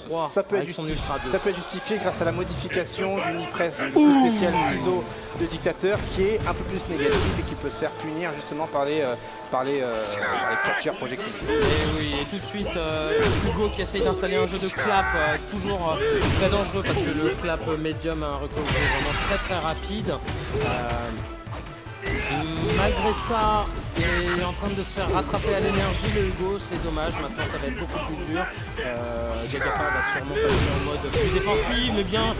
3 ça peut, avec son Ultra 2. Ça peut être justifié grâce à la modification du Nipress, du coup spécial ciseaux de dictateur qui est un peu plus négatif et qui peut se faire punir justement par les catcheurs projectionnistes. Et oui, et tout de suite, Hugo qui essaye d'installer un jeu de clap, toujours très dangereux parce que le clap médium a un recovery vraiment très rapide. Malgré ça, il est en train de se faire rattraper à l'énergie, le Hugo, c'est dommage, maintenant ça va être beaucoup plus dur. Gagapa va sûrement passer en mode plus défensif, mais bien,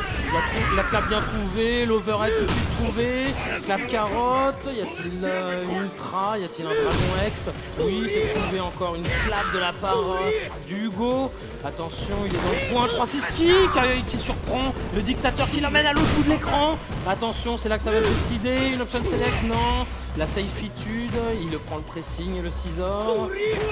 la clap bien trouvée, l'overhead tout de suite trouvé, clap carotte, y a-t-il une ultra, y a-t-il un dragon X? Oui, c'est trouvé encore une clap de la part d'Hugo. Attention, il est dans le point, 3-6 qui surprend le dictateur qui l'amène à l'autre bout de l'écran. Attention, c'est là que ça va se décider, une option select, non. La safeitude, il le prend le pressing et le scissor.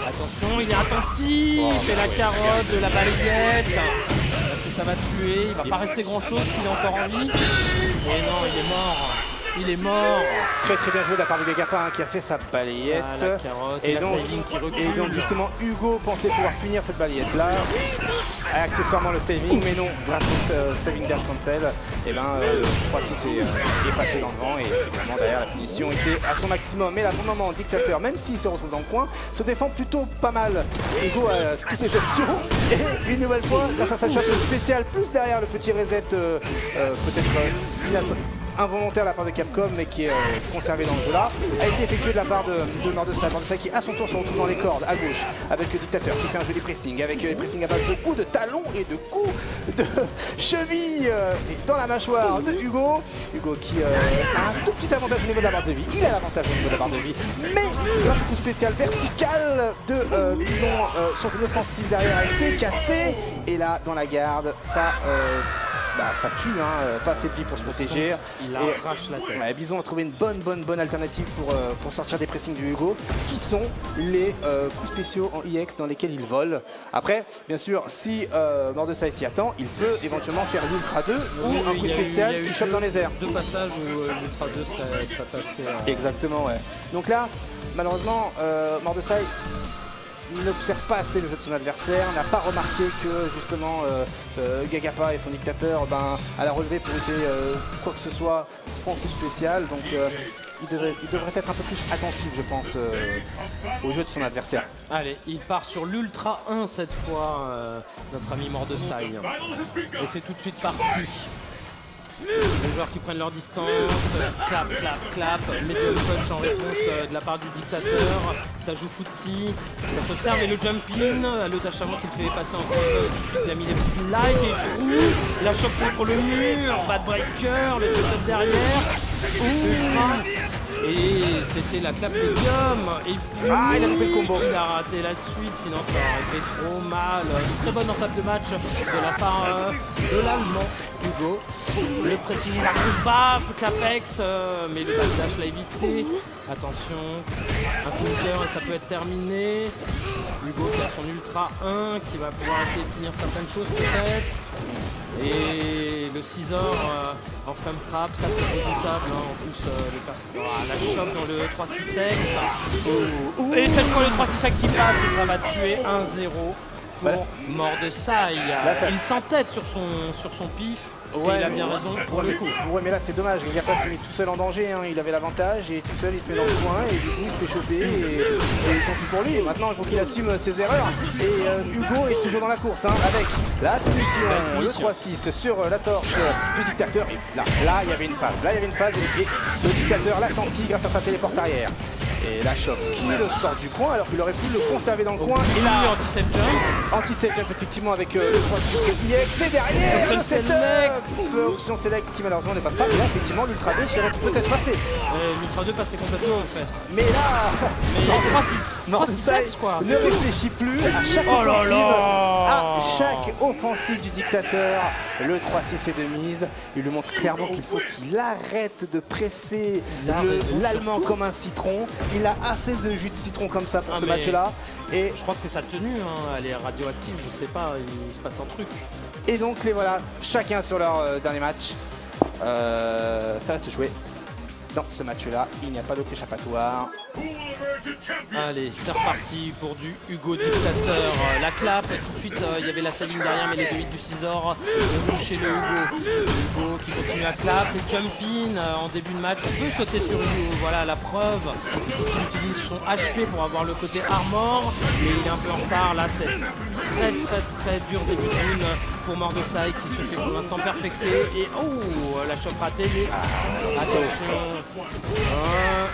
Attention, il est attentif, il fait la carotte de la balayette. Est-ce que ça va tuer? Il va pas rester grand chose s'il est encore en vie. Et non, il est mort. Il est mort. Très bien joué de la part de Gagapa qui a fait sa balayette. Ah, la carotte, et, la donc, saving qui recule. et donc justement Hugo pensait pouvoir punir cette balayette là. Accessoirement le saving, mais non, grâce au saving dash cancel, et ben le 3-6 est passé dans le vent et évidemment derrière la punition était à son maximum. Mais là pour le moment dictateur, même s'il se retrouve dans le coin, se défend plutôt pas mal. Hugo a toutes les options et une nouvelle fois grâce à sa shot spéciale, plus derrière le petit reset peut-être involontaire de la part de Capcom mais qui est conservé dans le jeu là, a été effectué de la part de Mordesai. Mordesai qui à son tour se retrouve dans les cordes à gauche avec le dictateur qui fait un joli pressing avec les pressings à base de coups de talons et de coups de cheville dans la mâchoire de Hugo. Hugo qui a un tout petit avantage au niveau de la barre de vie, il a l'avantage au niveau de la barre de vie, mais grâce au coup spécial vertical de son offensive derrière a été cassé et là dans la garde ça ça tue, pas assez de vie pour se protéger. Il arrache la tête. Ouais, Bison a trouvé une bonne alternative pour sortir des pressings du Hugo, qui sont les coups spéciaux en IX dans lesquels il vole. Après, bien sûr, si Mordesai s'y attend, il peut éventuellement faire l'Ultra 2 ou un coup spécial qui chope dans les airs. Deux passages où l'Ultra 2 serait passé. Exactement, ouais. Donc là, malheureusement, Mordesai n'observe pas assez le jeu de son adversaire, n'a pas remarqué que justement Gagapa et son dictateur à la relevée pour éviter quoi que ce soit font un coup spécial, donc il devrait être un peu plus attentif je pense au jeu de son adversaire. Allez, il part sur l'Ultra 1 cette fois, notre ami Mordesai, et c'est tout de suite parti. Les joueurs qui prennent leur distance, clap, medium punch en réponse de la part du dictateur, ça joue footsie, ça s'observe et le jump in, le dash avant qu'il fait passer encore tout de suite, il a mis les petits lights et trou, la choc contre le mur, bad breaker, le setup derrière, ultra. Et c'était la clap médium. Et puis, il a loupé le combo. Il a raté la suite, sinon ça aurait fait trop mal. Une très bonne entame de match de la part de l'Allemand Hugo. Le pressing, la grosse baffe, Capex, mais le backdash l'a évité. Attention, un counter et ça peut être terminé. Hugo qui a son Ultra 1, qui va pouvoir essayer de finir certaines choses peut-être. Et le scissor en frame trap, ça c'est redoutable, en plus la chope dans le 3-6-X. Et cette fois le 3-6-X qui passe et ça va tuer 1-0 pour Mordesai. Il s'entête sur son pif. Ouais, il a bien raison pour le coup. Ouais, mais là c'est dommage, Gagapa s'est mis tout seul en danger, il avait l'avantage et tout seul il se met dans le coin et du coup il se fait choper et tant pis pour lui. Et maintenant il faut qu'il assume ses erreurs et Hugo est toujours dans la course avec la punition, le 3-6 sur la torche du dictateur. Et là il y avait une phase, et le dictateur l'a senti grâce à sa téléporte arrière. Et la choc qui le sort du coin alors qu'il aurait pu le conserver dans le coin. Et là, anti-set jump. Anti-set jump effectivement avec le 3-6 IX et derrière le setup. Option select qui malheureusement ne passe pas. Et là effectivement l'Ultra 2 serait peut-être passé. L'Ultra 2 passait complètement en fait. Mais là, 3-6 quoi. Ne réfléchit plus à chaque offensive du dictateur. Le 3-6 est de mise. Il lui montre clairement qu'il faut qu'il arrête de presser l'Allemand comme un citron. Il a assez de jus de citron comme ça pour ce match-là. Et je crois que c'est sa tenue, elle est radioactive, je sais pas, il se passe un truc. Et donc les voilà, chacun sur leur dernier match. Ça va se jouer dans ce match-là. Il n'y a pas d'autre échappatoire. Allez, c'est reparti pour du Hugo Dictateur. La clap, tout de suite, il y avait la saline derrière, mais les 2 hits du Scizor ont touché le Hugo. Hugo qui continue à clap, le jump-in en début de match. On peut sauter sur Hugo, voilà la preuve. Il faut qu'il utilise son HP pour avoir le côté armor, mais il est un peu en retard. Là, c'est très dur début de rune pour Mordosai qui se fait pour l'instant perfecter. Et oh, la choc ratée, mais attention.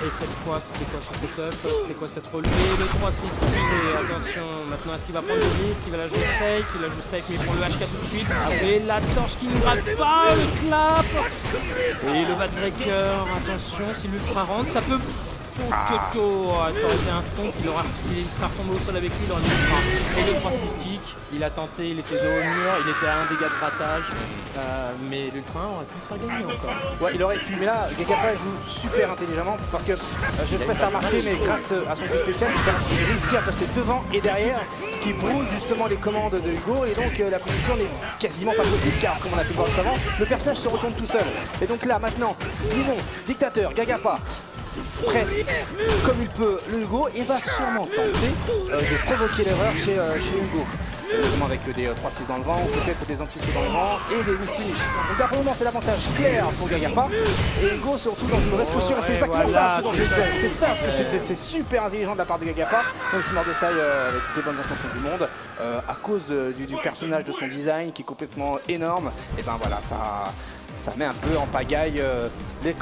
Et cette fois, c'était quoi ce setup? C'était quoi cette relevée? Le 3-6 privé, attention. Maintenant, est-ce qu'il va prendre le risque? Il va la jouer safe, il la joue safe, mais il prend le HK tout de suite. Et la torche qui ne rate pas, le clap. Et le backbreaker, attention, si l'ultra rentre, ça peut... Chocho, ça aurait été un stomp, il sera retombé au sol avec lui dans l'ultra. Et le 3-6 kick, il a tenté, il était dos au mur, il était à un dégât de ratage, mais l'ultra aurait pu le faire gagner encore. Ouais, il aurait pu, mais là, Gagapa joue super intelligemment parce que, je sais pas si t'as remarqué, mais grâce à son coup spécial, il réussit à passer devant et derrière, ce qui brouille justement les commandes de Hugo, et donc la position n'est quasiment pas possible car, comme on a pu le voir juste avant, le personnage se retourne tout seul. Et donc là, maintenant, disons, Dictateur, Gagapa, presse comme il peut le Hugo et va sûrement tenter de provoquer l'erreur chez Hugo, notamment avec des 3-6 dans le vent ou peut-être des anti-sauts dans le vent et des whip finish. Donc là pour le moment c'est l'avantage clair pour Gagapa et Hugo se retrouve dans une mauvaise posture et c'est exactement voilà, ça ce dont je disais. C'est ça ce que je te disais, c'est super intelligent de la part de Gagapa, même si Mordosai avec toutes les bonnes intentions du monde, à cause du personnage, de son design qui est complètement énorme, et ben voilà ça met un peu en pagaille les